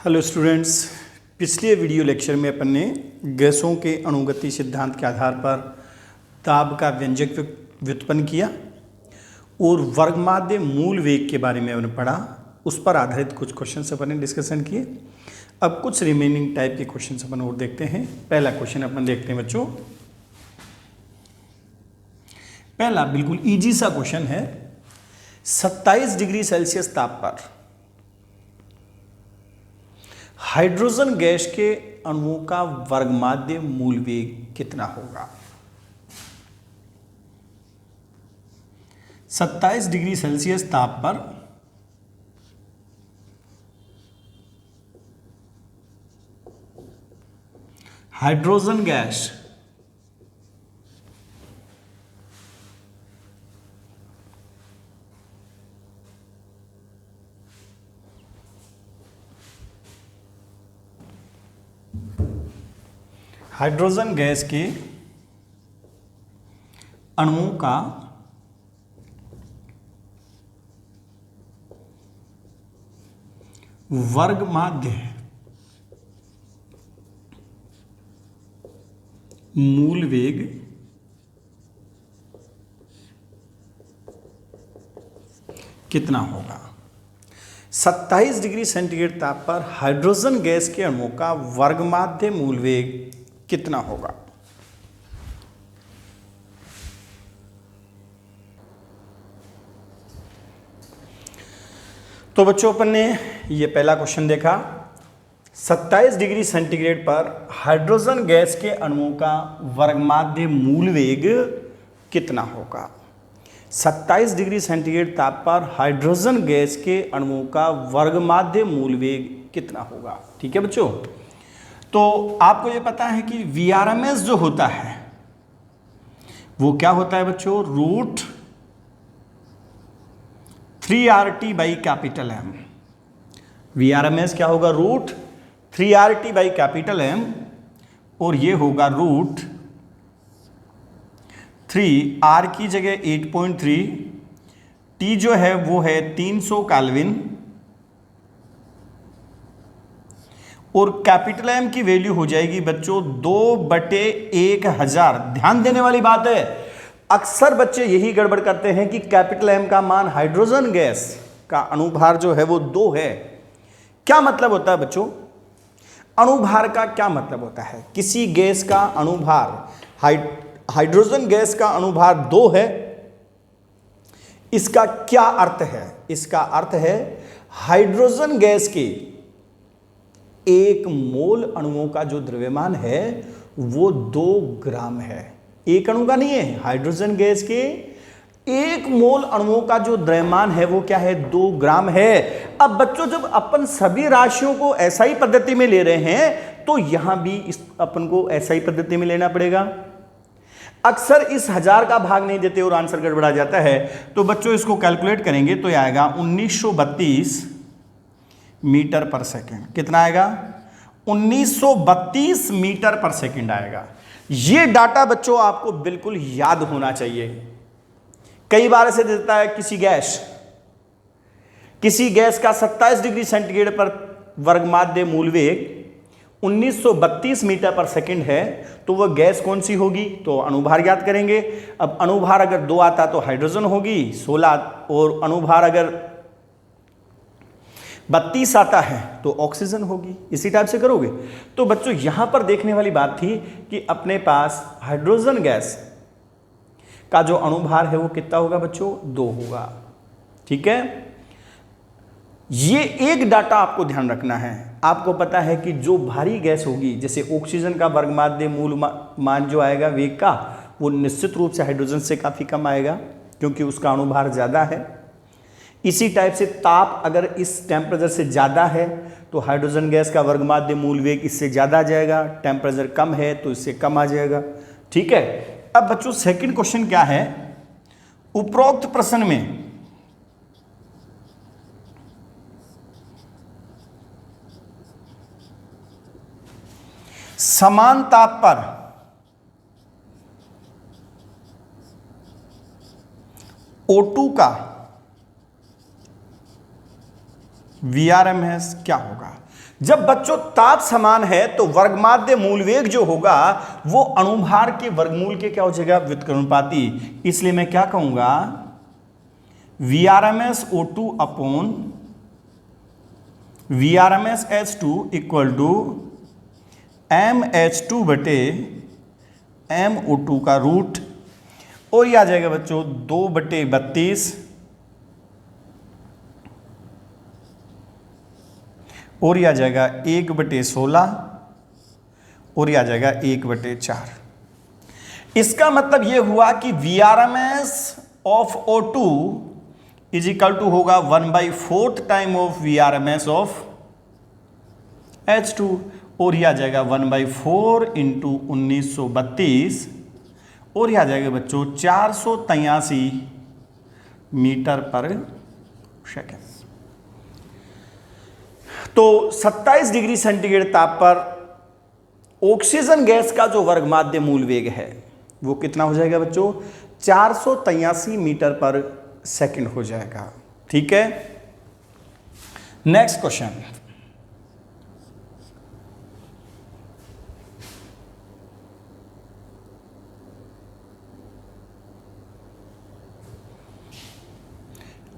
Hello students, पिछले video lecture में अपन ने गैसों के अणुगति सिद्धांत के आधार पर ताप का व्यंजक व्युत्पन्न किया और वर्गमाध्य मूल वेग के बारे में हमने पढ़ा। उस पर आधारित कुछ क्वेश्चन अपन ने डिस्कशन किए। अब कुछ रिमेनिंग टाइप के क्वेश्चन अपन और देखते हैं। पहला क्वेश्चन अपन देखते हैं बच्चों। पहला बिल्कुल इजी सा क्वेश्चन है। 27 डिग्री सेल्सियस ताप पर हाइड्रोजन गैस के अणुओं का वर्गमाध्य मूल वेग कितना होगा? 27 डिग्री सेल्सियस ताप पर हाइड्रोजन गैस हाइड्रोजन गैस के अणुओं का वर्गमाध्य मूल वेग कितना होगा? 27 डिग्री सेंटीग्रेड ताप पर हाइड्रोजन गैस के अणुओं का वर्गमाध्य मूल वेग कितना होगा? तो बच्चों अपन ने ये पहला क्वेश्चन देखा। 27 डिग्री सेंटीग्रेड पर हाइड्रोजन गैस के अणुओं का वर्गमाध्य मूल वेग कितना होगा? 27 डिग्री सेंटीग्रेड ताप पर हाइड्रोजन गैस के अणुओं का वर्गमाध्य मूल वेग कितना होगा? ठीक है बच्चों। तो आपको ये पता है कि Vrms जो होता है वो क्या होता है बच्चों? Root 3RT by capital M। Vrms क्या होगा? Root 3RT by capital M, और ये होगा रूट 3, R की जगह 8.3, T जो है वो है 300 केल्विन, और कैपिटल एम की वैल्यू हो जाएगी बच्चों 2/1000। ध्यान देने वाली बात है, अक्सर बच्चे यही गड़बड़ करते हैं कि कैपिटल एम का मान हाइड्रोजन गैस का अणुभार जो है वो 2 है। क्या मतलब होता है बच्चों? अणुभार का क्या मतलब होता है? किसी गैस का अणुभार, हाइड्रोजन गैस का अणुभार 2 है। इसका क्या अर्थ है? इसका अर्थ है हाइड्रोजन गैस के 1 मोल अणुओं का जो द्रव्यमान है वो 2 ग्राम है। एक अणु का नहीं है, हाइड्रोजन गैस के 1 मोल अणुओं का जो द्रव्यमान है वो क्या है? 2 ग्राम है। अब बच्चों जब अपन सभी राशियों को एसआई पद्धति में ले रहे हैं तो यहां भी अपन को एसआई पद्धति में लेना पड़ेगा। अक्सर इस 1000 का भाग नहीं देते और आंसर गड़बड़ा जाता है। तो बच्चों इसको कैलकुलेट करेंगे तो यह आएगा 1932 मीटर पर सेकेंड। कितना आएगा? 1932 मीटर पर सेकेंड आएगा। यह डाटा बच्चों आपको बिल्कुल याद होना चाहिए। कई बार ऐसे देता है किसी गैस का 27 डिग्री सेंटीग्रेड पर वर्गमाध्य मूल वेग 1932 मीटर पर सेकेंड है, तो वह गैस कौन सी होगी? तो अणुभार ज्ञात करेंगे। अब अणुभार अगर 2 आता तो हाइड्रोजन होगी 16, और अणुभार अगर 32 आता है तो ऑक्सीजन होगी। इसी टाइप से करोगे। तो बच्चों यहां पर देखने वाली बात थी कि अपने पास हाइड्रोजन गैस का जो अणुभार है वो कितना होगा बच्चों? 2 होगा। ठीक है, ये एक डाटा आपको ध्यान रखना है। आपको पता है कि जो भारी गैस होगी, जैसे ऑक्सीजन का वर्गमाध्य मूल मान जो आएगा वेग का, वो निश्चित रूप से हाइड्रोजन से काफी कम आएगा क्योंकि उसका अणुभार ज्यादा है। इसी टाइप से ताप अगर इस टेम्परेचर से ज़्यादा है तो हाइड्रोजन गैस का वर्गमाध्य मूल वेग इससे ज़्यादा आ जाएगा। टेम्परेचर कम है तो इससे कम आ जाएगा। ठीक है। अब बच्चों सेकंड क्वेश्चन क्या है? उपरोक्त प्रश्न में समान ताप पर O2 का VRMS क्या होगा? जब बच्चों ताप समान है तो वर्गमाध्य मूल वेग जो होगा वो अणुभार के वर्गमूल के क्या हो जाएगा, व्युत्क्रमानुपाती। इसलिए मैं क्या कहूंगा, VRMS_O2 upon VRMS_H2 equal to MH2 बटे MO2 का रूट, और ये आ जाएगा बच्चों 2/32, और ये आ जाएगा 1/16, और ये आ जाएगा 1/4। इसका मतलब ये हुआ कि VRMS of O2 is equal to होगा 1/4 time of VRMS of H2, और ये आ जाएगा 1/4 इंटू 1932, और ये आ जाएगा बच्चों 483 मीटर पर सेकेंड। तो 27 डिग्री सेंटीग्रेड ताप पर ऑक्सीजन गैस का जो वर्गमाध्य मूल वेग है वो कितना हो जाएगा बच्चों, 483 मीटर पर सेकंड हो जाएगा। ठीक है, नेक्स्ट क्वेश्चन।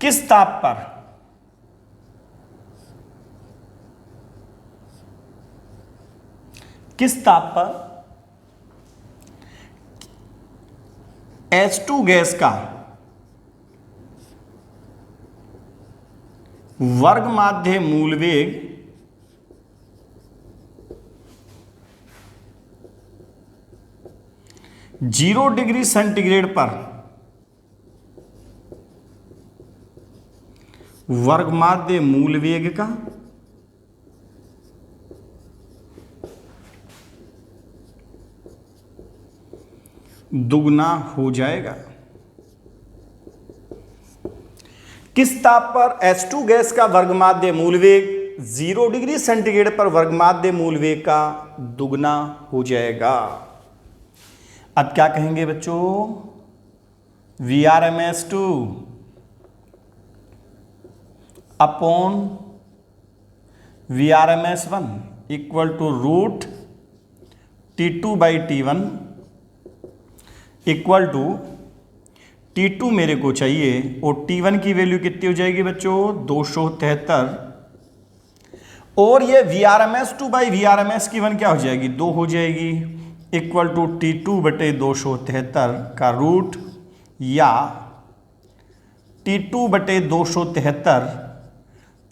किस ताप पर H2 गैस का वर्गमाध्य मूल वेग 0 डिग्री सेंटीग्रेड पर वर्गमाध्य मूल वेग का दुगना हो जाएगा। किस ताप पर H2 गैस का वर्गमाध्य मूल वेग 0 डिग्री सेंटीग्रेड पर वर्गमाध्य मूल वेग का दुगना हो जाएगा। अब क्या कहेंगे बच्चों, VRMS2 upon VRMS1 equal to root T2/T1 equal to T2 मेरे को चाहिए, और T1 की वैल्यू कितनी हो जाएगी बच्चों, 273, और ये VRMS2/VRMS की 1 क्या हो जाएगी, 2 हो जाएगी, इक्वल टू T2/273 का रूट, या T2/273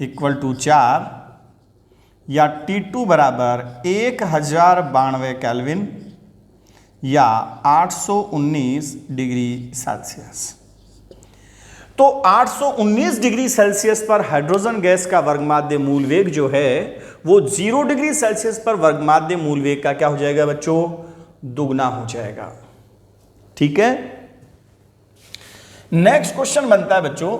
इक्वल टू 4, या T2 बराबर 1092 केल्विन या 819 डिग्री सेल्सियस। तो 819 डिग्री सेल्सियस पर हाइड्रोजन गैस का वर्गमाध्य मूल वेग जो है वो 0 डिग्री सेल्सियस पर वर्गमाध्य मूल वेग का क्या हो जाएगा बच्चों, दुगना हो जाएगा। ठीक है, नेक्स्ट क्वेश्चन बनता है बच्चों,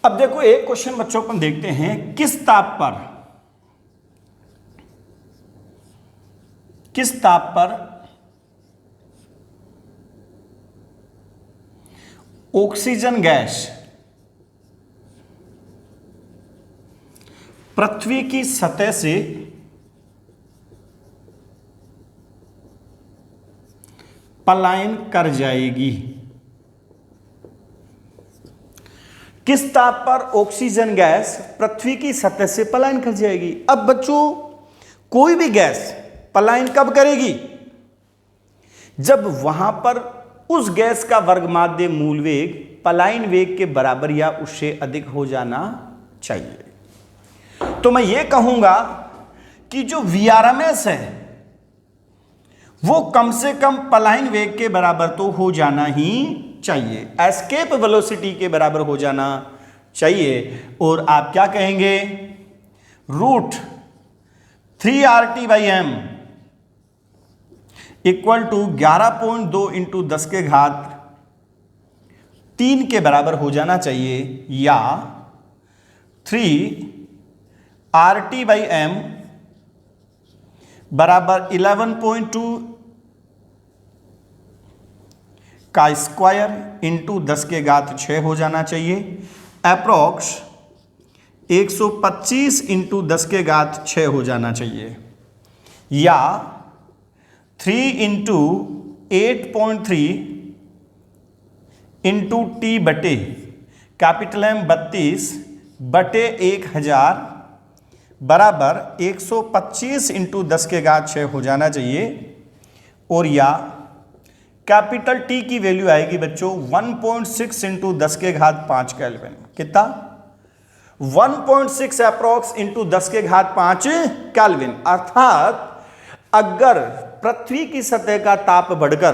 अब देखो एक क्वेश्चन बच्चों अपन देखते हैं, किस ताप पर ऑक्सीजन गैस पृथ्वी की सतह से पलायन कर जाएगी। किस ताप पर ऑक्सीजन गैस पृथ्वी की सतह से पलायन कर जाएगी। अब बच्चों कोई भी गैस पलायन कब करेगी, जब वहां पर उस गैस का वर्गमाध्य मूल वेग पलायन वेग के बराबर या उससे अधिक हो जाना चाहिए। तो मैं ये कहूंगा कि जो Vrms है वो कम से कम पलायन वेग के बराबर तो हो जाना ही चाहिए, एस्केप वेलोसिटी के बराबर हो जाना चाहिए। और आप क्या कहेंगे, √3RT/m इक्वल टू 11.2 इंटू 10 के घात 3 के बराबर हो जाना चाहिए, या 3RT/m बराबर 11.2 का स्क्वायर इंटू 10 के घात 6 हो जाना चाहिए, अप्रोक्स 125 इंटू 10 के घात 6 हो जाना चाहिए, या 3 इंटू 8.3 इंटू टी बटे कैपिटल M 32 बटे 1000 बराबर 125 इंटू 10 के घात 6 हो जाना चाहिए, और या कैपिटल टी की वैल्यू आएगी बच्चों 1.6 इंटू 10 के घात 5 केल्विन। कितना? 1.6 अप्रोक्स इंटू 10 के घात 5 केल्विन। अर्थात अगर पृथ्वी की सतह का ताप बढ़कर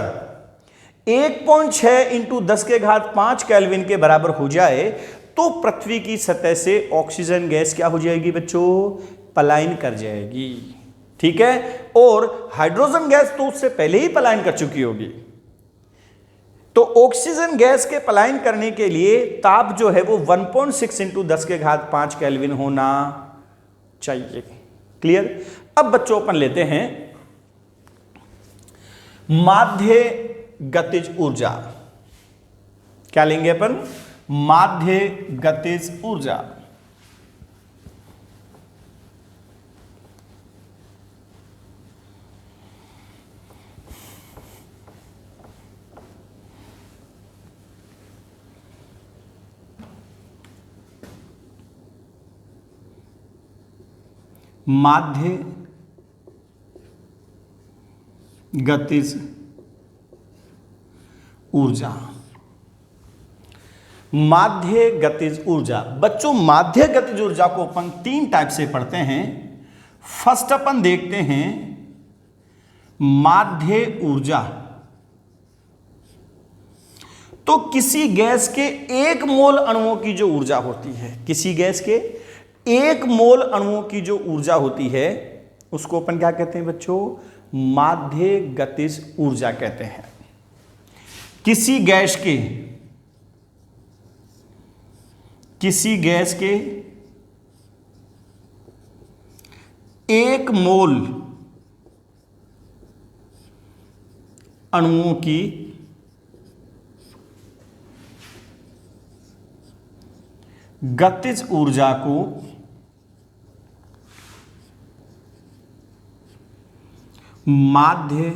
1.6 इंटू 10 के घात 5 केल्विन के बराबर हो जाए तो पृथ्वी की सतह से ऑक्सीजन गैस क्या हो जाएगी बच्चों? पलायन कर जाएगी। ठीक है, और हाइड्रोजन गैस तो उससे पहले ही पलायन कर चुकी होगी। तो ऑक्सीजन गैस के पलायन करने के लिए ताप जो है वो 1.6 इंटू 10 के घात 5 केल्विन होना चाहिए। क्लियर? अब बच्चों अपन लेते हैं माध्य गतिज ऊर्जा। क्या लेंगे अपन? माध्य गतिज ऊर्जा। माध्य गतिज ऊर्जा। माध्य गतिज ऊर्जा बच्चों, माध्य गतिज ऊर्जा को अपन 3 टाइप से पढ़ते हैं। फर्स्ट अपन देखते हैं माध्य ऊर्जा। तो किसी गैस के 1 मोल अणुओं की जो ऊर्जा होती है, किसी गैस के 1 मोल अणुओं की जो ऊर्जा होती है उसको अपन क्या कहते हैं बच्चों? माध्य गतिज ऊर्जा कहते हैं। किसी गैस के 1 मोल अणुओं की गतिज ऊर्जा को माध्य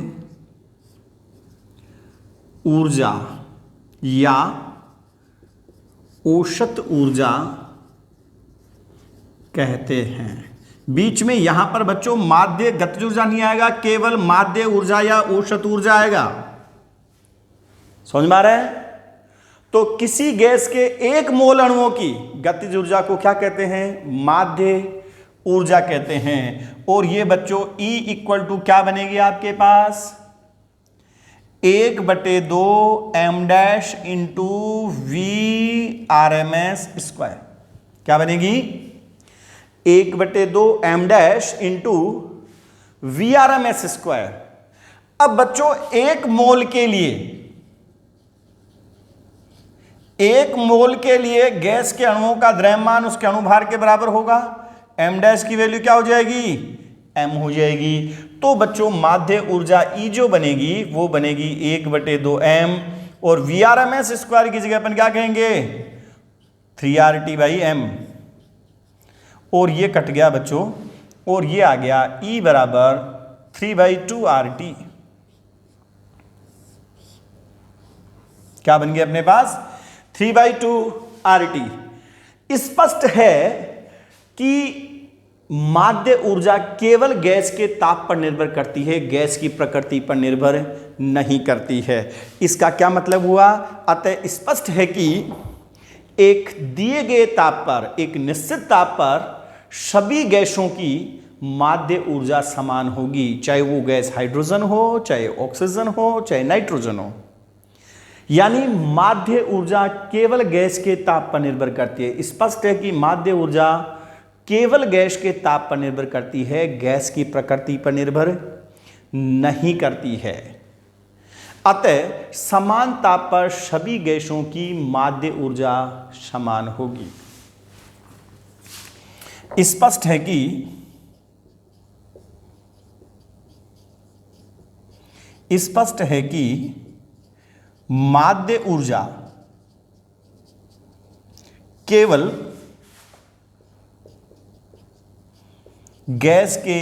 ऊर्जा या औसत ऊर्जा कहते हैं। बीच में यहां पर बच्चों माध्य गतिज ऊर्जा नहीं आएगा, केवल माध्य ऊर्जा या औसत ऊर्जा आएगा। समझ में आ रहा है? तो किसी गैस के 1 मोल अणुओं की गतिज ऊर्जा को क्या कहते हैं? माध्य ऊर्जा कहते हैं। और ये बच्चों E इक्वल टू क्या बनेगी आपके पास? 1/2 m dash into Vrms square. क्या बनेगी? 1/2 m dash into Vrms square. अब बच्चों 1 मोल के लिए गैस के अणुओं का द्रव्यमान उसके अणुभार के बराबर होगा। m डैश की वैल्यू क्या हो जाएगी? m हो जाएगी। तो बच्चों माध्य ऊर्जा E जो बनेगी वो बनेगी 1/2 m, और Vrms स्क्वायर की जगह अपन क्या कहेंगे? 3RT/m। और ये कट गया बच्चों, और ये आ गया E बराबर 3/2RT। क्या बन गया अपने पास? 3/2RT। स्पष्ट है कि माध्य ऊर्जा केवल गैस के ताप पर निर्भर करती है, गैस की प्रकृति पर निर्भर नहीं करती है। इसका क्या मतलब हुआ? अतः स्पष्ट है कि एक दिए गए ताप पर, एक निश्चित ताप पर सभी गैसों की माध्य ऊर्जा समान होगी, चाहे वो गैस हाइड्रोजन हो, चाहे ऑक्सीजन हो, चाहे नाइट्रोजन हो। यानी माध्य ऊर्जा केवल गैस के ताप पर निर्भर करती है। स्पष्ट है कि माध्य ऊर्जा केवल गैस के ताप पर निर्भर करती है, गैस की प्रकृति पर निर्भर नहीं करती है। अतः समान ताप पर सभी गैसों की माध्य ऊर्जा समान होगी। स्पष्ट है कि माध्य ऊर्जा केवल गैस के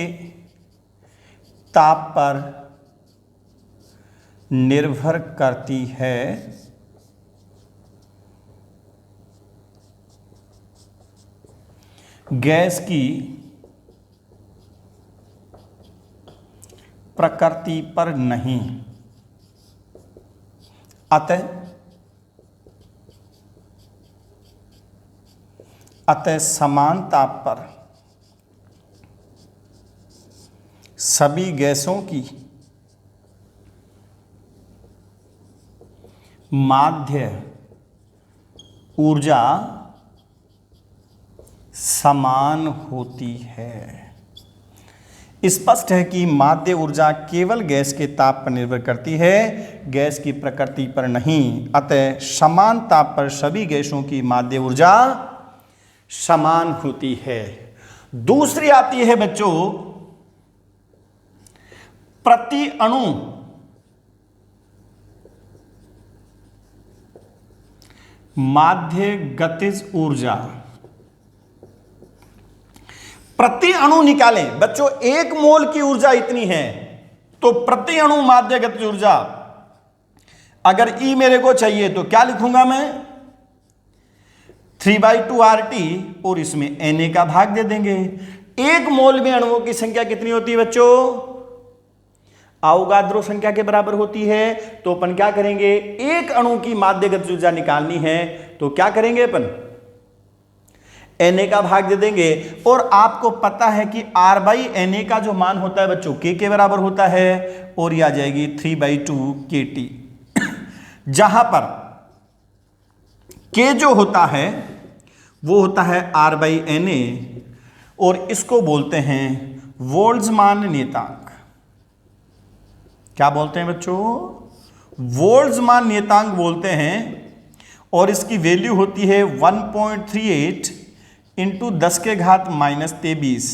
ताप पर निर्भर करती है, गैस की प्रकृति पर नहीं। अतः समान ताप पर सभी गैसों की माध्य ऊर्जा समान होती है। स्पष्ट है कि माध्य ऊर्जा केवल गैस के ताप पर निर्भर करती है, गैस की प्रकृति पर नहीं। अतः समान ताप पर सभी गैसों की माध्य ऊर्जा समान होती है। दूसरी आती है बच्चों प्रति अणु माध्य गतिज ऊर्जा। प्रति अणु निकालें बच्चों, एक मोल की ऊर्जा इतनी है, तो प्रति अणु माध्य गतिज ऊर्जा अगर E मेरे को चाहिए तो क्या लिखूंगा मैं? 3/2 RT और इसमें Na का भाग दे देंगे। एक मोल में अणुओं की संख्या कितनी होती है बच्चों? अवोगाद्रो संख्या के बराबर होती है। तो अपन क्या करेंगे? एक अणु की माध्य गतिज ऊर्जा निकालनी है तो क्या करेंगे अपन? Na का भाग दे देंगे। और आपको पता है कि R/Na का जो मान होता है बच्चों K के बराबर होता है, और ये आ जाएगी 3/2 kT। जहां पर K जो होता है वो होता है R/Na और इसको बोलते हैं बोल्ट्जमान नियतांक। क्या बोलते हैं बच्चों? बोल्ट्जमान नियतांक बोलते हैं। और इसकी वैल्यू होती है 1.38 इंटू 10⁻⁻23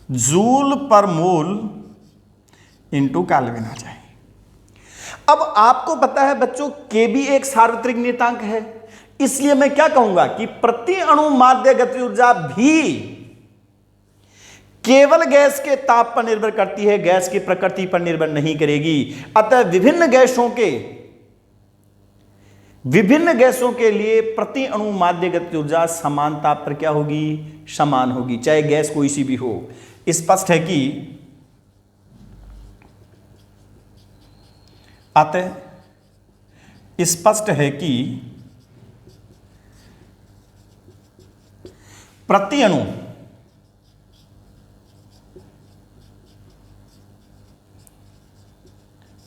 जूल पर मोल इंटू केल्विन आ जाए। अब आपको पता है बच्चों K भी एक सार्वत्रिक नियतांक है, इसलिए मैं क्या कहूंगा कि प्रति अणु माध्य गतिज ऊर्जा भी केवल गैस के ताप पर निर्भर करती है, गैस की प्रकृति पर निर्भर नहीं करेगी। अतः विभिन्न गैसों के लिए प्रति अणु माध्य गतिज ऊर्जा समान ताप पर क्या होगी? समान होगी, चाहे गैस कोई सी भी हो। स्पष्ट है कि अतः स्पष्ट है कि प्रति अणु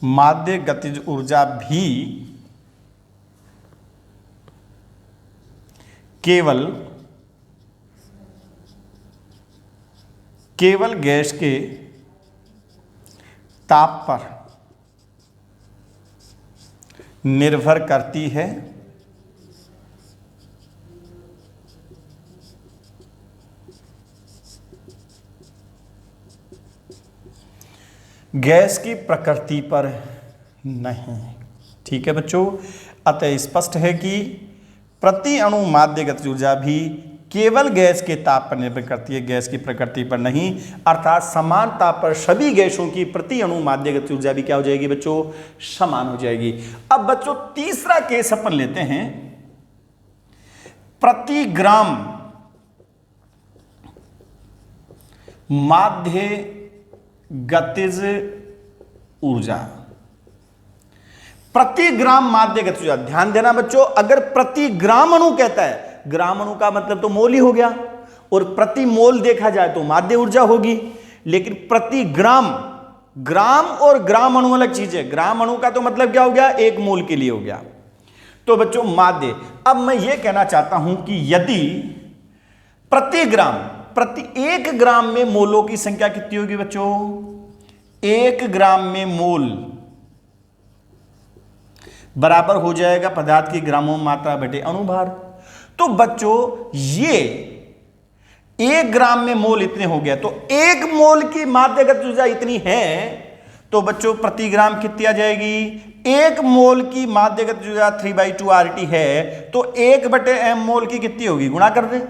माध्य गतिज ऊर्जा भी केवल गैस के ताप पर निर्भर करती है, गैस की प्रकृति पर नहीं। ठीक है बच्चों, अतः स्पष्ट है कि प्रति अणु माध्य गतिज ऊर्जा भी केवल गैस के ताप पर निर्भर करती है, गैस की प्रकृति पर नहीं। अर्थात समान ताप पर सभी गैसों की प्रति अणु माध्य गतिज ऊर्जा भी क्या हो जाएगी बच्चों? समान हो जाएगी। अब बच्चों तीसरा केस अपन लेते हैं, प्रति ग्राम माध्य गतिज ऊर्जा, प्रति ग्राम माध्य गतिज ऊर्जा। ध्यान देना बच्चों, अगर प्रति ग्राम अणु कहता है, ग्राम अणु का मतलब तो मोल ही हो गया, और प्रति मोल देखा जाए तो माध्य ऊर्जा होगी, लेकिन प्रति ग्राम, ग्राम और ग्राम अणु अलग चीज है। ग्राम अणु का तो मतलब क्या हो गया, एक मोल के लिए हो गया। तो बच्चों माध्य, अब मैं यह कहना चाहता हूं कि यदि प्रति ग्राम, प्रति 1 ग्राम में मोलों की संख्या कितनी होगी बच्चों, 1 ग्राम में मोल बराबर हो जाएगा पदार्थ की ग्रामों मात्रा बटे अणुभार। तो बच्चों ये 1 ग्राम में मोल इतने हो गया, तो 1 मोल की माध्य गतिज ऊर्जा इतनी है, तो बच्चों प्रति ग्राम कितनी आ जाएगी, 1 मोल की माध्य गतिज ऊर्जा 3/2 RT है, तो 1/m मोल की कितनी होगी, गुणा कर दे।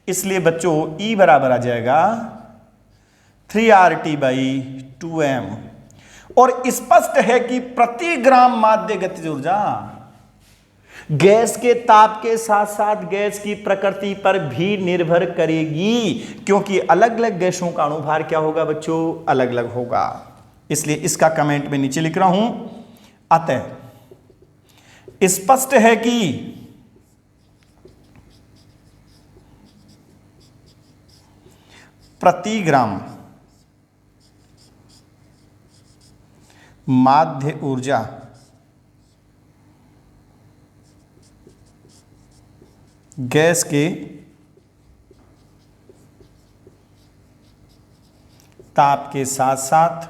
इसलिए बच्चों E बराबर आ जाएगा 3RT/2m। और स्पष्ट है कि प्रति ग्राम माध्य गतिज ऊर्जा गैस के ताप के साथ साथ गैस की प्रकृति पर भी निर्भर करेगी, क्योंकि अलग अलग गैसों का अणुभार क्या होगा बच्चों, अलग अलग होगा। इसलिए इसका कमेंट में नीचे लिख रहा हूं, अतः स्पष्ट है कि प्रति ग्राम माध्य ऊर्जा गैस के ताप के साथ साथ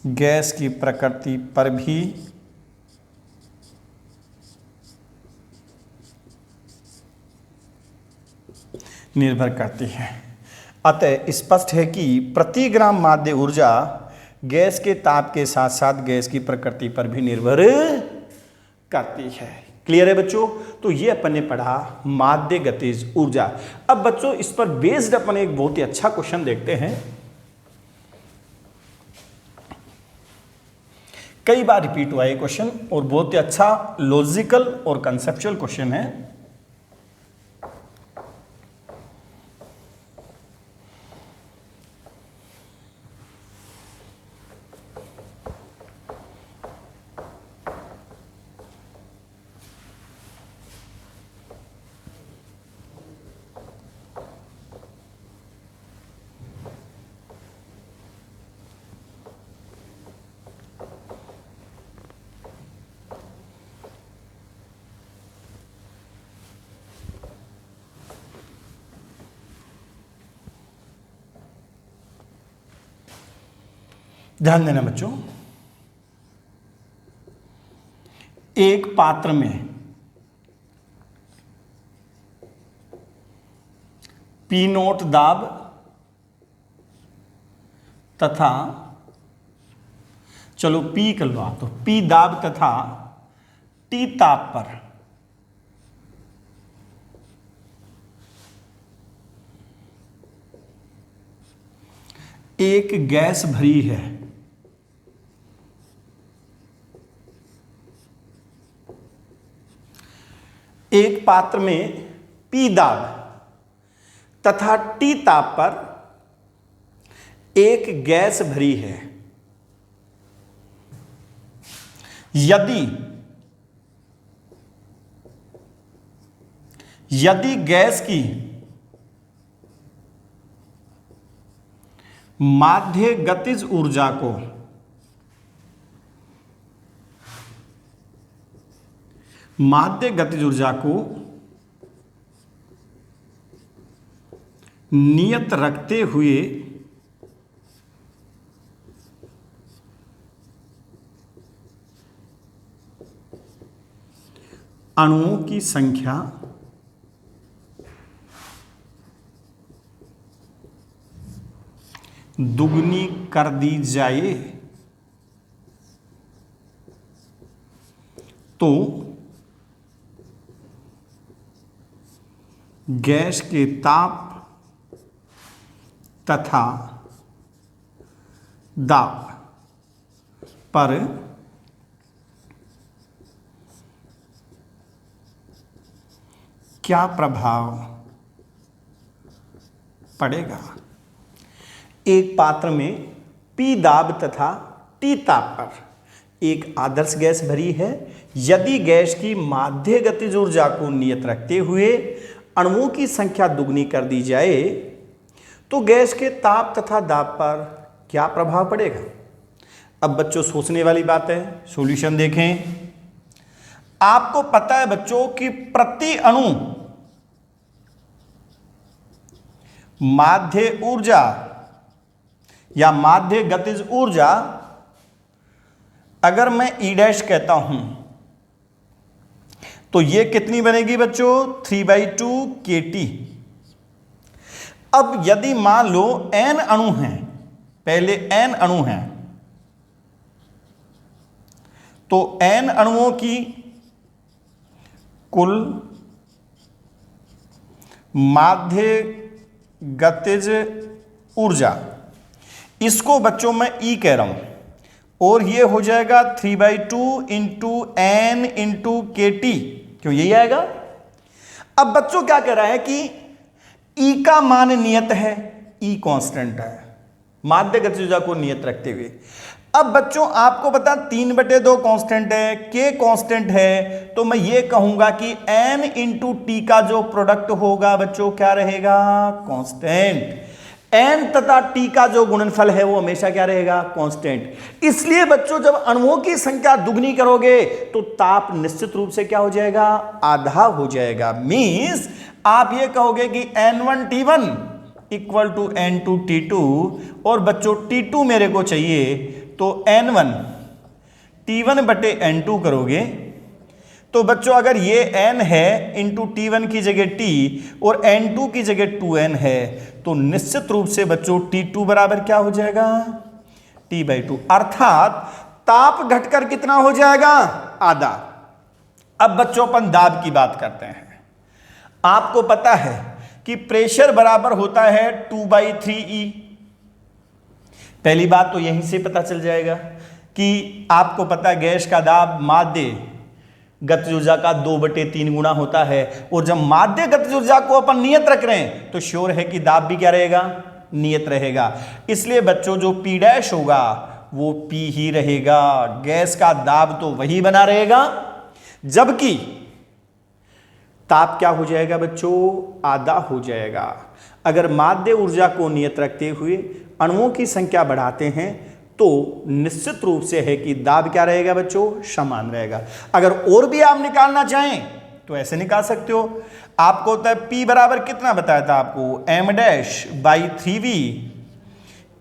गैस की प्रकृति पर भी निर्भर करती है। अतः स्पष्ट है कि प्रति ग्राम माध्य ऊर्जा गैस के ताप के साथ साथ गैस की प्रकृति पर भी निर्भर करती है। क्लियर है बच्चों? तो ये अपन ने पढ़ा माध्य गतिज ऊर्जा। अब बच्चों इस पर बेस्ड अपन एक बहुत ही अच्छा क्वेश्चन देखते हैं। कई बार रिपीट हुआ ये क्वेश्चन और बहुत ही अच्छा लॉजिकल और कंसेप्चुअल क्वेश्चन है। ध्यान देना बच्चों, एक पात्र में P0 दाब तथा, चलो P कर लो, तो P दाब तथा T ताप पर एक गैस भरी है। एक पात्र में P दाब तथा T ताप पर एक गैस भरी है। यदि गैस की माध्य गतिज ऊर्जा को नियत रखते हुए अणुओं की संख्या दुगनी कर दी जाए तो गैस के ताप तथा दाब पर क्या प्रभाव पड़ेगा? एक पात्र में P दाब तथा T ताप पर एक आदर्श गैस भरी है। यदि गैस की माध्य गतिज ऊर्जा को नियत रखते हुए अणुओं की संख्या दुगनी कर दी जाए तो गैस के ताप तथा दाब पर क्या प्रभाव पड़ेगा? अब बच्चों सोचने वाली बात है, सॉल्यूशन देखें। आपको पता है बच्चों कि प्रति अणु माध्य ऊर्जा या माध्य गतिज ऊर्जा अगर मैं ई डैश कहता हूं तो यह कितनी बनेगी बच्चों? 3/2 kT। अब यदि मान लो n अणु हैं, पहले n अणु हैं, तो n अणुओं की कुल माध्य गतिज ऊर्जा, इसको बच्चों मैं E कह रहा हूं, और ये हो जाएगा 3/2 इंटू n इंटू KT। क्यों यही आएगा? अब बच्चों क्या कह रहा है कि E का मान नियत है, E कांस्टेंट है, माध्य गतिज ऊर्जा को नियत रखते हुए। अब बच्चों आपको पता 3/2 कांस्टेंट है, K कांस्टेंट है, तो मैं ये कहूंगा कि n इंटू टी का जो प्रोडक्ट होगा बच्चों क्या रहेगा? कांस्टेंट। n तथा t का जो गुणनफल है वो हमेशा क्या रहेगा? कांस्टेंट। इसलिए बच्चों जब अणुओं की संख्या दुगनी करोगे तो ताप निश्चित रूप से क्या हो जाएगा? आधा हो जाएगा। मींस आप ये कहोगे कि n1t1 इक्वल टू n2t2, और बच्चों t2 मेरे को चाहिए, तो n1 t1 बटे n2 करोगे तो बच्चों अगर ये n है इंटू t1 की जगह t और n2 की जगह 2n है तो निश्चित रूप से बच्चों t2 बराबर क्या हो जाएगा? t/2। अर्थात ताप घटकर कितना हो जाएगा? आधा। अब बच्चों अपन दाब की बात करते हैं। आपको पता है कि प्रेशर बराबर होता है 2/3E। पहली बात तो यहीं से पता चल जाएगा कि आपको पता है गैस का दाब माध्य गतिज ऊर्जा का 2/3 गुना होता है, और जब माध्य गतिज ऊर्जा को अपन नियत रख रहे हैं तो श्योर है कि दाब भी क्या रहेगा? नियत रहेगा। इसलिए बच्चों जो P डैश होगा वो P ही रहेगा, गैस का दाब तो वही बना रहेगा, जबकि ताप क्या हो जाएगा बच्चों? आधा हो जाएगा। अगर माध्य ऊर्जा को नियत रखते हुए अणुओं की संख्या बढ़ाते हैं तो निश्चित रूप से है कि दाब क्या रहेगा बच्चों? समान रहेगा। अगर और भी आप निकालना चाहें तो ऐसे निकाल सकते हो। आपको होता है P बराबर कितना बताया था आपको? m'/3v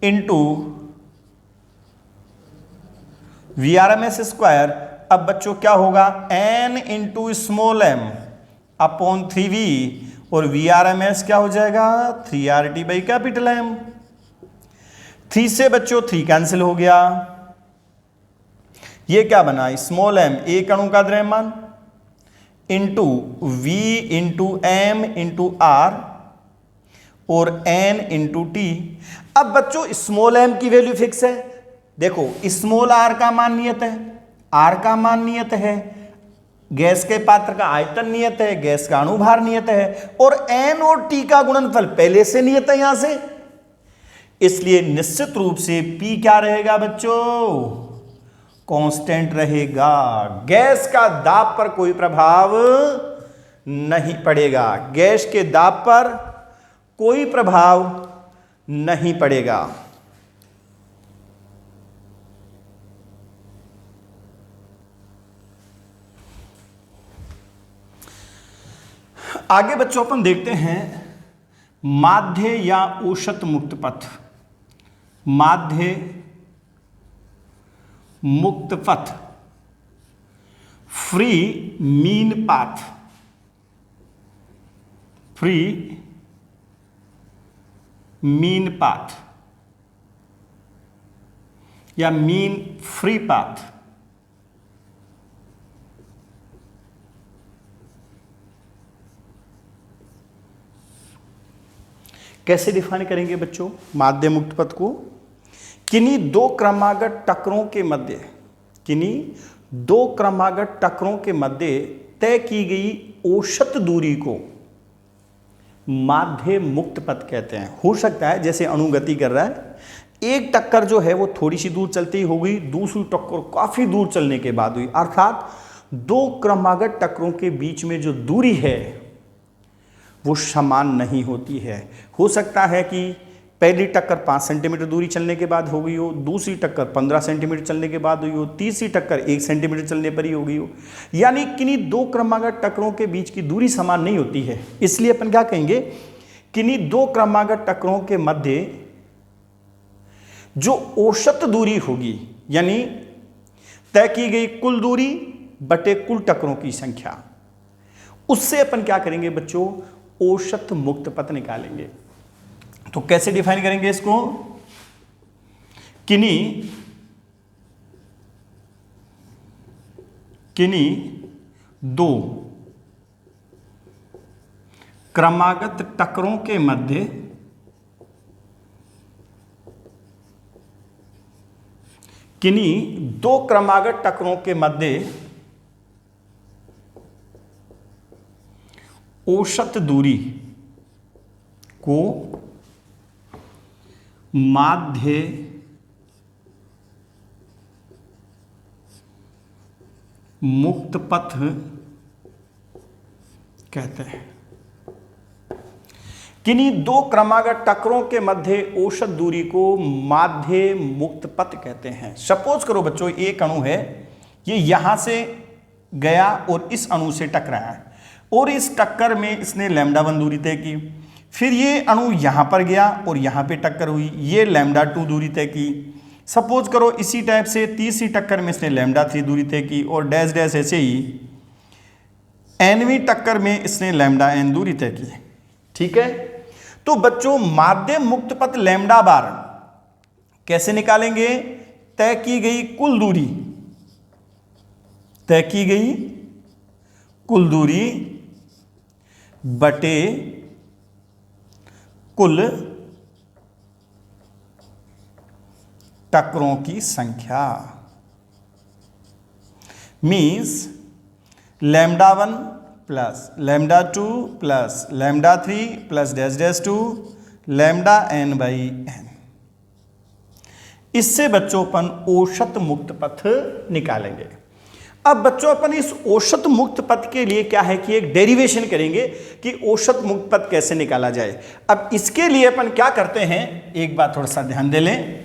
into Vrms²। अब बच्चों क्या होगा? n into small m upon 3v, और Vrms क्या हो जाएगा? 3RT/M। 3 से बच्चों 3 कैंसिल हो गया। ये क्या बना? स्मॉल m एक अणु का द्रव्यमान into v into m into r और n इंटू t। अब बच्चों स्मॉल m की वैल्यू फिक्स है। देखो स्मॉल r का मान नियत है, r का मान नियत है, गैस के पात्र का आयतन नियत है, गैस का अणुभार नियत है, और n और t का गुणनफल पहले से नियत है यहां से। इसलिए निश्चित रूप से P क्या रहेगा बच्चों? कांस्टेंट रहेगा। गैस का दाब पर कोई प्रभाव नहीं पड़ेगा, गैस के दाब पर कोई प्रभाव नहीं पड़ेगा। आगे बच्चों अपन देखते हैं माध्य या औसत मुक्त पथ। माध्य मुक्त पथ, free mean path, free mean path या मीन फ्री पाथ। कैसे डिफाइन करेंगे बच्चों माध्य मुक्त पथ को? किन्हीं दो क्रमागत टक्करों के मध्य, किन्हीं दो क्रमागत टक्करों के मध्य तय की गई औसत दूरी को माध्य मुक्त पथ कहते हैं। हो सकता है जैसे अणु गति कर रहा है, एक टक्कर जो है वो थोड़ी सी दूर चलती हो गई, दूसरी टक्कर काफी दूर चलने के बाद हुई, अर्थात दो क्रमागत टक्करों के बीच में जो दूरी है वो समान नहीं होती है। हो सकता है कि पहली टक्कर 5 सेंटीमीटर दूरी चलने के बाद हो गई हो, दूसरी टक्कर 15 सेंटीमीटर चलने के बाद हुई हो, तीसरी टक्कर 1 सेंटीमीटर चलने पर ही हो गई हो। यानी किन्हीं दो क्रमागत टक्करों के बीच की दूरी समान नहीं होती है। इसलिए अपन क्या कहेंगे, किन्हीं दो क्रमागत टक्करों के मध्य जो औसत दूरी होगी, यानी तय की गई कुल दूरी बटे कुल टक्करों की संख्या, उससे अपन क्या करेंगे बच्चों, औसत मुक्त पथ निकालेंगे। तो कैसे डिफाइन करेंगे इसको, किन्हीं दो क्रमागत टक्करों के मध्य किन्हीं दो क्रमागत टक्करों के मध्य औसत दूरी को माध्य मुक्त पथ कहते हैं। किन्हीं दो क्रमागत टक्करों के मध्य औसत दूरी को माध्य मुक्त पथ कहते हैं। सपोज करो बच्चों, एक अणु है, ये यहां से गया और इस अणु से टकराया है, और इस टक्कर में इसने λ1 दूरी तय की। फिर ये अणु यहां पर गया और यहां पे टक्कर हुई, ये λ2 दूरी तय की। सपोज करो इसी टाइप से तीसरी टक्कर में इसने λ3 दूरी तय की, और डैश डैश ऐसे ही nवीं टक्कर में इसने λn दूरी तय की। ठीक है, तो बच्चों माध्य मुक्त पथ लैम्डा बार कैसे निकालेंगे, तय की गई कुल दूरी, तय की गई कुल दूरी बटे कुल टक्करों की संख्या, means λ1 plus λ2 plus λ3 plus dash dash 2 λn/n। इससे बच्चों अपन औसत मुक्त पथ निकालेंगे। अब बच्चों अपन इस औसत मुक्त पथ के लिए क्या है कि एक डेरिवेशन करेंगे कि औसत मुक्त पथ कैसे निकाला जाए। अब इसके लिए अपन क्या करते हैं, एक बात थोड़ा सा ध्यान दे लें।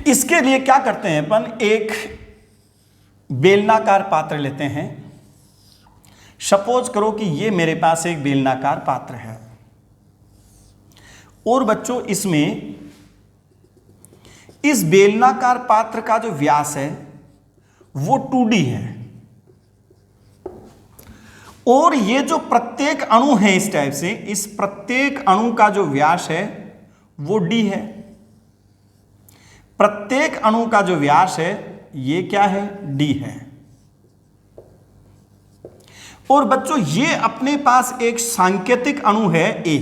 इसके लिए क्या करते हैं अपन, एक बेलनाकार पात्र लेते हैं। सपोज करो कि ये मेरे पास एक बेलनाकार पात्र है, और बच्चों इसमें इस बेलनाकार पात्र का जो व्यास है वो 2d है, और ये जो प्रत्येक अणु है इस टाइप से, इस प्रत्येक अणु का जो व्यास है वो d है। प्रत्येक अणु का जो व्यास है ये क्या है, d है। और बच्चों ये अपने पास एक सांकेतिक अणु है A,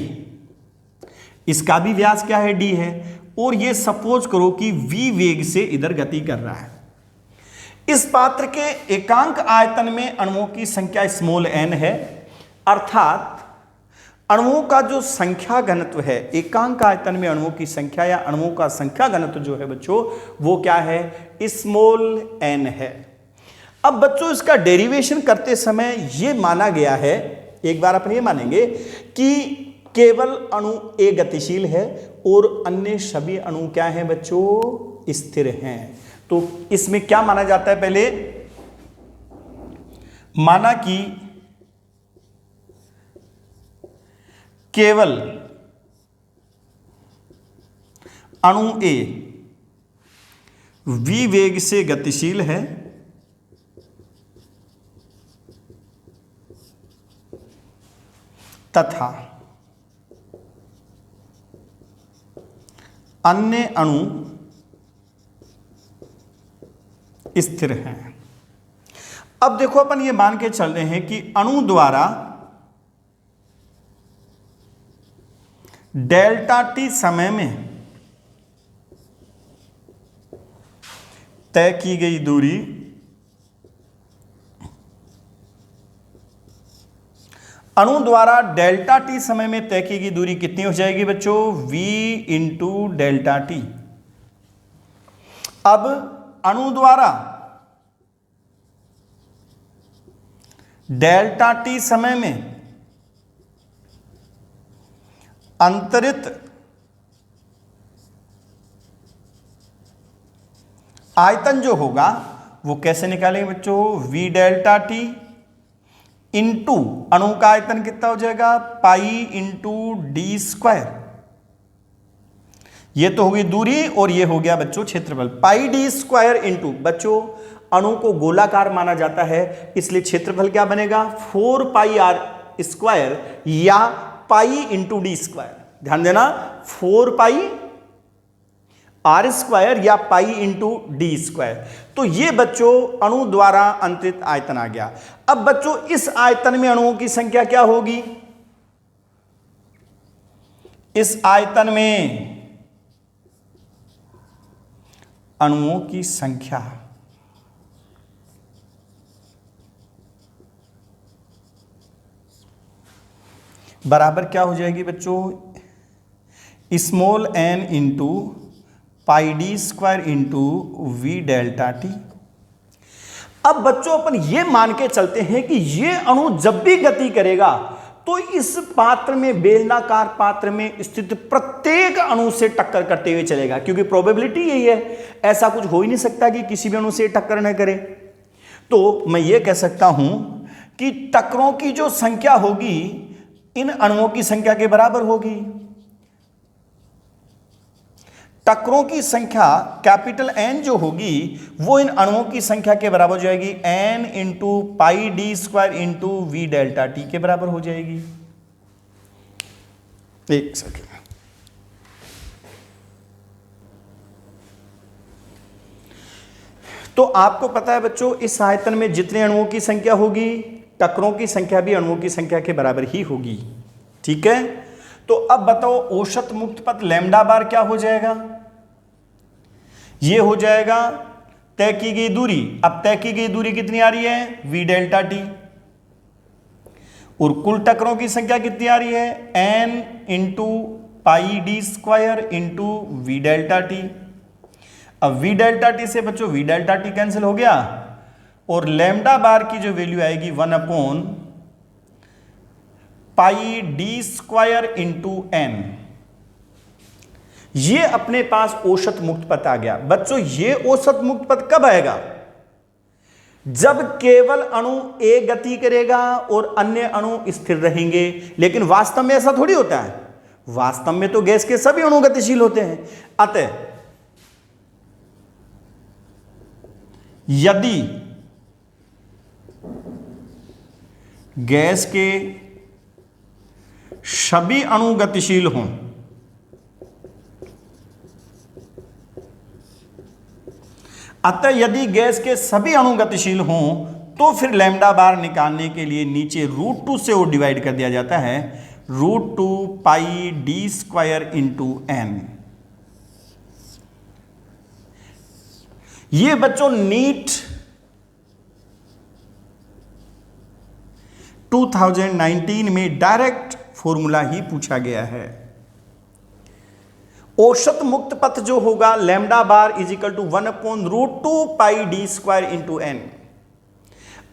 इसका भी व्यास क्या है, d है, और ये सपोज करो कि v वेग से इधर गति कर रहा है। इस पात्र के एकांक आयतन में अणुओं की संख्या स्मॉल n है, अर्थात अणुओं का जो संख्या घनत्व है, एकांक आयतन में अणुओं की संख्या या अणुओं का संख्या घनत्व जो है बच्चों वो क्या है, स्मॉल n है। अब बच्चों इसका डेरिवेशन करते समय ये माना गया है, एक बार अपन ये मानेंगे कि केवल अणु A गतिशील है और अन्य सभी अणु क्या हैं बच्चों, स्थिर हैं। तो इसमें क्या माना जाता है, पहले माना कि केवल अणु A v वेग से गतिशील है तथा अन्य अणु स्थिर हैं। अब देखो अपन ये मान के चल रहे हैं कि अणु द्वारा डेल्टा टी समय में तय की गई दूरी अणु द्वारा डेल्टा टी समय में तय की गई दूरी कितनी हो जाएगी बच्चों? v into delta T. अब अणु द्वारा डेल्टा टी समय में अंतरित आयतन जो होगा वो कैसे निकालेंगे बच्चों? v डेल्टा टी इंटू अणु का आयतन कितना हो जाएगा? Pi into D square. ये तो होगी दूरी और ये हो गया बच्चों क्षेत्रफल। पाई डी स्क्वायर इंटू, बच्चों अणु को गोलाकार माना जाता है इसलिए क्षेत्रफल क्या बनेगा? 4 पाई आर स्क्वायर या पाई इंटू डी स्क्वायर। ध्यान देना, 4 पाई आर स्क्वायर या पाई इंटू डी स्क्वायर। तो ये बच्चों अणु द्वारा अंतरित आयतन आ गया। अब बच्चों इस आयतन में अणुओं की संख्या क्या होगी? इस आयतन में अणुओं की संख्या बराबर क्या हो जाएगी बच्चों? Small n into pi D square into we delta T. अब बच्चों अपन ये मान के चलते हैं कि ये अणु जब भी गति करेगा तो इस पात्र में, बेलनाकार पात्र में स्थित प्रत्येक अणु से टक्कर करते हुए चलेगा, क्योंकि प्रोबेबिलिटी यही है, ऐसा कुछ हो ही नहीं सकता कि किसी भी अणु से टक्कर न करे। तो मैं ये कह सकता हूं कि टक्करों की जो संख्या होगी इन अणुओं की संख्या के बराबर होगी। टक्करों की संख्या कैपिटल N जो होगी वो इन अणुओं की संख्या के बराबर हो जाएगी n into pi D square into we delta T के बराबर हो जाएगी। एक सेकेंड, तो आपको पता है बच्चों इस आयतन में जितने अणुओं की संख्या होगी टक्करों की संख्या भी अणुओं की संख्या के बराबर ही होगी। ठीक है, तो अब बताओ औसत मुक्त पथ लैम्डा बार क्या हो जाएगा? ये हो जाएगा तय की गई दूरी। अब तय की गई दूरी कितनी आ रही है? v delta T. और कुल टक्करों की संख्या कितनी आ रही है? n into pi D square into we delta T. अब v डेल्टा टी से बच्चों v डेल्टा टी कैंसिल हो गया और लैम्डा बार की जो वैल्यू आएगी 1 upon pi D square into n। ये अपने पास औसत मुक्त पथ आ गया। बच्चों ये औसत मुक्त पथ कब आएगा? जब केवल अणु A गति करेगा और अन्य अणु स्थिर रहेंगे। लेकिन वास्तव में ऐसा थोड़ी होता है, वास्तव में तो गैस के सभी अणु गतिशील होते हैं। अतः यदि गैस के सभी अणु गतिशील हों यदि गैस के सभी अणु गतिशील हों तो फिर लैम्डा बार निकालने के लिए नीचे √2 से वो डिवाइड कर दिया जाता है, √2 pi D square into n। ये बच्चों नीट 2019 में डायरेक्ट फॉर्मूला ही पूछा गया है। औसत मुक्त पथ जो होगा lambda bar is equal to 1 upon √2 pi D square into n।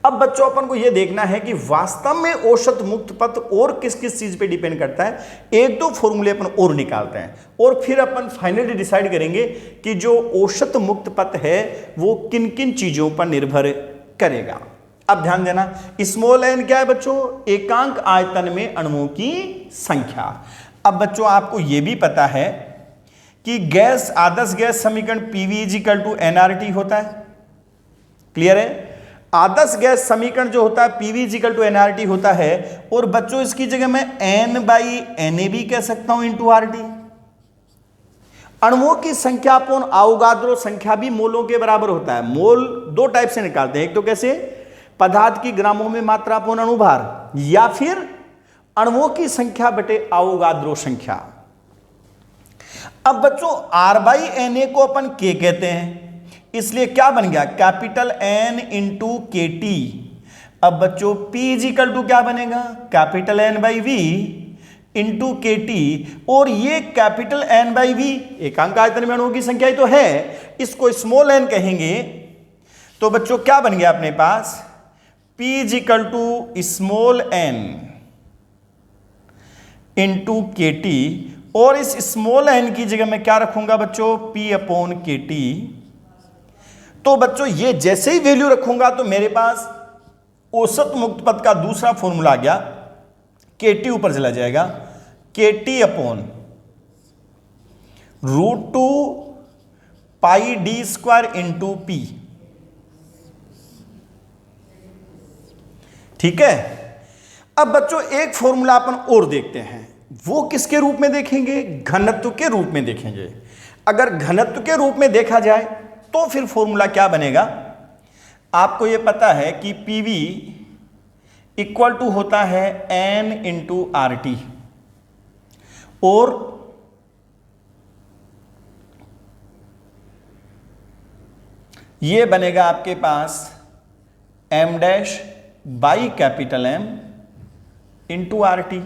अब बच्चों अपन को यह देखना है कि वास्तव में औसत मुक्त पथ और किस किस चीज पे डिपेंड करता है। एक दो फॉर्मूले अपन और निकालते हैं और फिर अपन फाइनली डिसाइड करेंगे कि जो औसत मुक्त पथ है वो किन किन चीजों पर निर्भर करेगा। अब ध्यान देना, स्मॉल n क्या है बच्चों? एकांक आयतन में अणुओं की संख्या। अब बच्चों आपको यह भी पता है कि गैस आदर्श गैस समीकरण PV is equal to nRT होता है। क्लियर है? आदर्श गैस समीकरण जो होता है PV is equal to nRT होता है। और बच्चों इसकी जगह मैं n/Na भी कह सकता हूं इंटू RT। अणुओं की संख्या अपॉन आवोगाद्रो संख्या भी मोलों के बराबर होता है। मोल दो टाइप से निकालते हैं, एक तो कैसे पदार्थ की ग्रामों में मात्रा अपॉन अणुभार, या फिर अणुओं की संख्या बटे आवोगाद्रो संख्या। अब बच्चों R/Na को अपन K कहते हैं, इसलिए क्या बन गया, capital N into K T. अब बच्चों P इज इक्वल टू क्या बनेगा, capital N by V into K T. और ये कैपिटल N बाई वी एकांक आयतन में अणुओं की संख्या ही तो है, इसको स्मॉल n कहेंगे। तो बच्चों क्या बन गया अपने पास, P is equal to small n into K T. और इस स्मॉल n की जगह मैं क्या रखूंगा बच्चों, P अपॉन के टी। तो बच्चों ये जैसे ही वैल्यू रखूंगा तो मेरे पास औसत मुक्त पद का दूसरा फॉर्मूला आ गया, के टी ऊपर चला जाएगा, के T upon √2 pi D square into P. ठीक है। अब बच्चों एक फॉर्मूला अपन और देखते हैं, वो किसके रूप में देखेंगे, घनत्व के रूप में देखेंगे। अगर घनत्व के रूप में देखा जाए तो फिर फॉर्मूला क्या बनेगा, आपको यह पता है कि पीवी इक्वल टू होता है एन इंटू आर टी। और यह बनेगा आपके पास M dash by capital M into R T.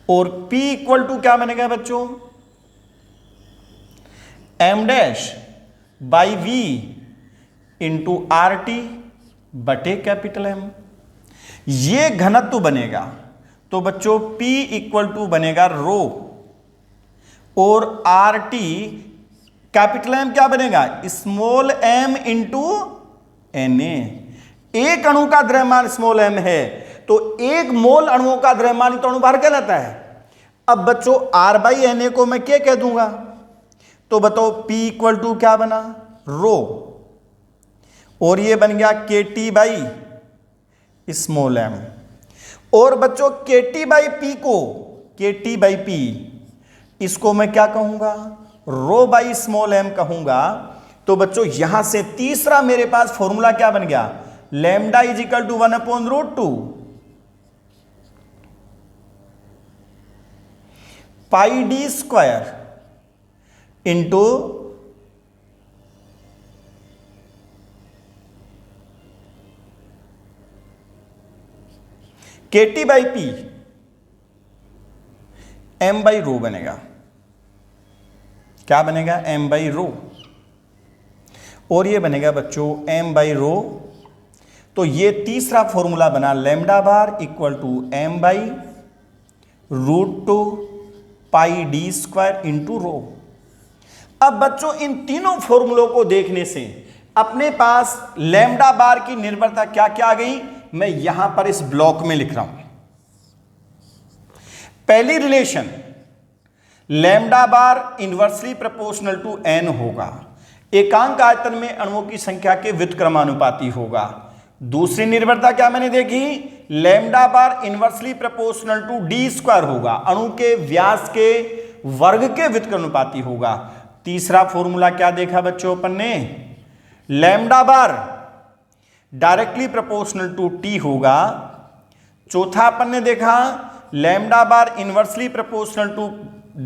और P इक्वल टू क्या बनेगा बच्चों, M dash by V into R T बटे कैपिटल एम। ये घनत्व बनेगा। तो बच्चों P इक्वल टू बनेगा रो, और आर टी कैपिटल एम क्या बनेगा, small M into N A. एक अणु का द्रव्यमान स्मॉल एम है, तो एक मोल अणुओं का द्रव्यमान तो अणुभार कहलाता है। अब बच्चों आर बाई एन ए को मैं क्या कह दूंगा, तो बताओ P इक्वल टू क्या बना, रो, और ये बन गया के टी बाई स्मॉल एम। और बच्चों के टी बाई पी को, के टी बाई पी इसको मैं क्या कहूंगा, रो बाई स्मॉल एम कहूंगा। तो बच्चों यहां से तीसरा मेरे पास फॉर्मूला क्या बन गया, lambda is equal to 1 upon √2 pi D square into K T by P, M by rho बनेगा। क्या बनेगा, एम बाई रो। और ये बनेगा बच्चों एम बाई रो। तो ये तीसरा फॉर्मूला बना, lambda bar equal to M by √2 pi D square into rho. अब बच्चों इन तीनों फॉर्मूलों को देखने से अपने पास लैम्डा बार की निर्भरता क्या क्या आ गई, मैं यहां पर इस ब्लॉक में लिख रहा हूं। पहली relation, lambda bar inversely proportional to N होगा, एकांक आयतन में अणुओं की संख्या के व्युत्क्रमानुपाती होगा। दूसरी निर्भरता क्या मैंने देखी, lambda bar inversely proportional to D square होगा, अणु के व्यास के वर्ग के व्युत्क्रमानुपाती होगा। तीसरा फॉर्मूला क्या देखा बच्चों अपन ने, lambda bar directly proportional to T होगा। चौथा अपन ने देखा lambda bar inversely proportional to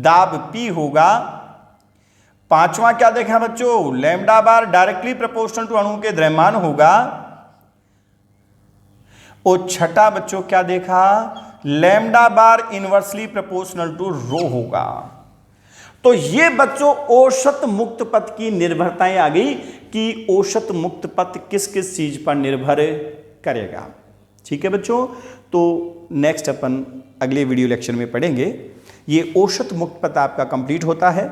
दाब पी होगा। पांचवा क्या देखा बच्चों, lambda bar directly proportional to अणु के द्रव्यमान होगा। और छठा बच्चों क्या देखा, lambda bar inversely proportional to rho होगा। तो ये बच्चों औसत मुक्त पथ की निर्भरताएं आ गई कि औसत मुक्त पथ किस किस चीज पर निर्भर करेगा। ठीक है बच्चों, तो नेक्स्ट अपन अगले वीडियो लेक्चर में पढ़ेंगे। ये औसत मुक्त पथ आपका कंप्लीट होता है।